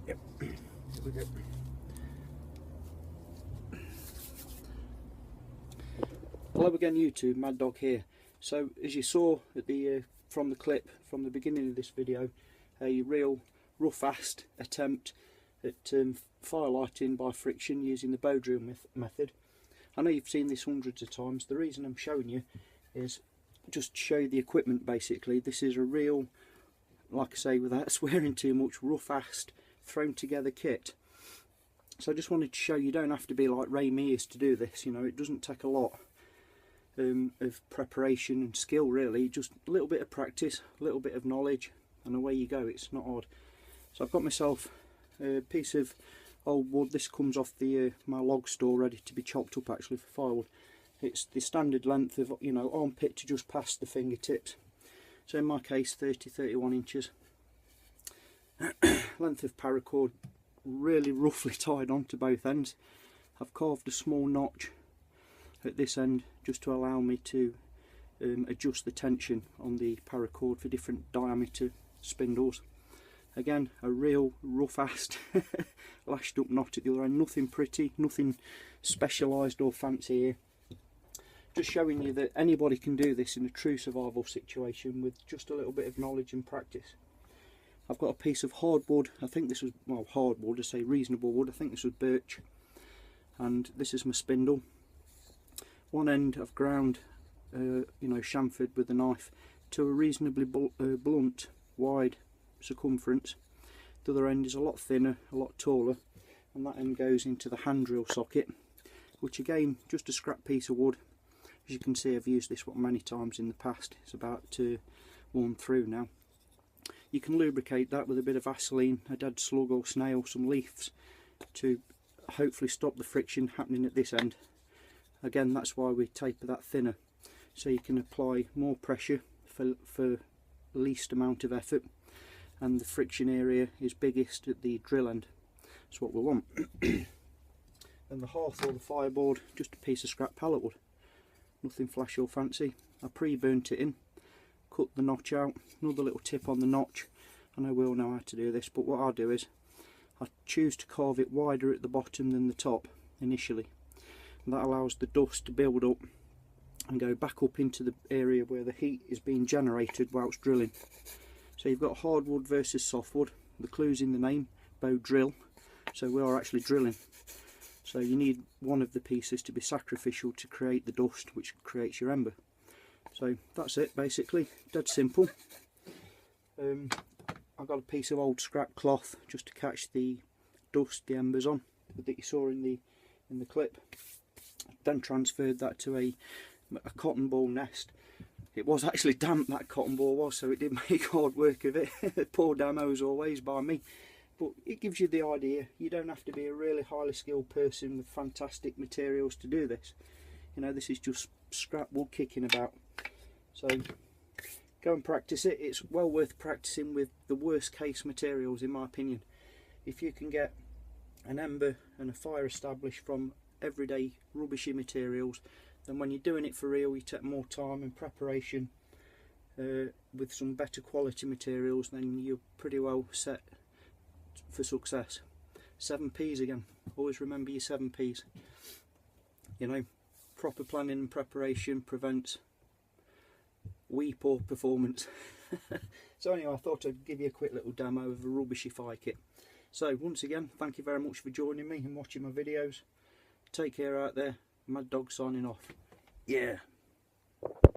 Yep. Here we go. Hello again YouTube, Mad Dog here. So as you saw at the from the clip from the beginning of this video, a real rough-assed attempt at firelighting by friction using the bow drill method. I know you've seen this hundreds of times. The reason I'm showing you is just to show you the equipment basically. This is a real, like I say without swearing too much, rough-assed thrown together kit. So I just wanted to show you don't have to be like Ray Mears to do this, you know, it doesn't take a lot of preparation and skill really, just a little bit of practice, a little bit of knowledge, and away you go. It's not hard. So I've got myself a piece of old wood. This comes off the my log store, ready to be chopped up actually for firewood. It's the standard length of, you know, armpit to just past the fingertips. So in my case 30-31 inches. Length of paracord, really roughly tied onto both ends. I've carved a small notch at this end just to allow me to adjust the tension on the paracord for different diameter spindles. Again, a real rough-assed lashed up knot at the other end. Nothing pretty, nothing specialised or fancy here. Just showing you that anybody can do this in a true survival situation with just a little bit of knowledge and practice. I've got a piece of hardwood. I think this was, well, hardwood, I say reasonable wood. I think this was birch. And this is my spindle. One end I've ground, you know, chamfered with a knife to a reasonably blunt, wide circumference. The other end is a lot thinner, a lot taller, and that end goes into the hand drill socket, which again, just a scrap piece of wood. As you can see, I've used this one many times in the past. It's about worn through now. You can lubricate that with a bit of Vaseline, a dead slug or snail, some leaves, to hopefully stop the friction happening at this end. Again, that's why we taper that thinner, so you can apply more pressure for least amount of effort, and the friction area is biggest at the drill end. That's what we want. And the hearth or the fireboard, just a piece of scrap pallet wood. Nothing flashy or fancy. I pre-burnt it in, cut the notch out. Another little tip on the notch, I know we all know how to do this, but what I'll do is I choose to carve it wider at the bottom than the top initially. And that allows the dust to build up and go back up into the area where the heat is being generated whilst drilling. So you've got hardwood versus softwood. The clue's in the name, bow drill. So we are actually drilling. So you need one of the pieces to be sacrificial to create the dust, which creates your ember. So that's it basically, dead simple. I've got a piece of old scrap cloth just to catch the dust, the embers on, that you saw in the clip. Then transferred that to a cotton ball nest. It was actually damp, that cotton ball was, so it did make hard work of it. Poor demo as always by me. but it gives you the idea. You don't have to be a really highly skilled person with fantastic materials to do this. You know, this is just scrap wood kicking about. So go and practice it. It's well worth practicing with the worst case materials, in my opinion. If you can get an ember and a fire established from everyday rubbishy materials, then when you're doing it for real, you take more time and preparation with some better quality materials, then you're pretty well set for success. 7Ps again, always remember your 7Ps. You know, proper planning and preparation prevents wee poor performance. So anyway, I thought I'd give you a quick little demo of a rubbishy fire kit. So once again, thank you very much for joining me and watching my videos. Take care out there. Mad Dog signing off. Yeah.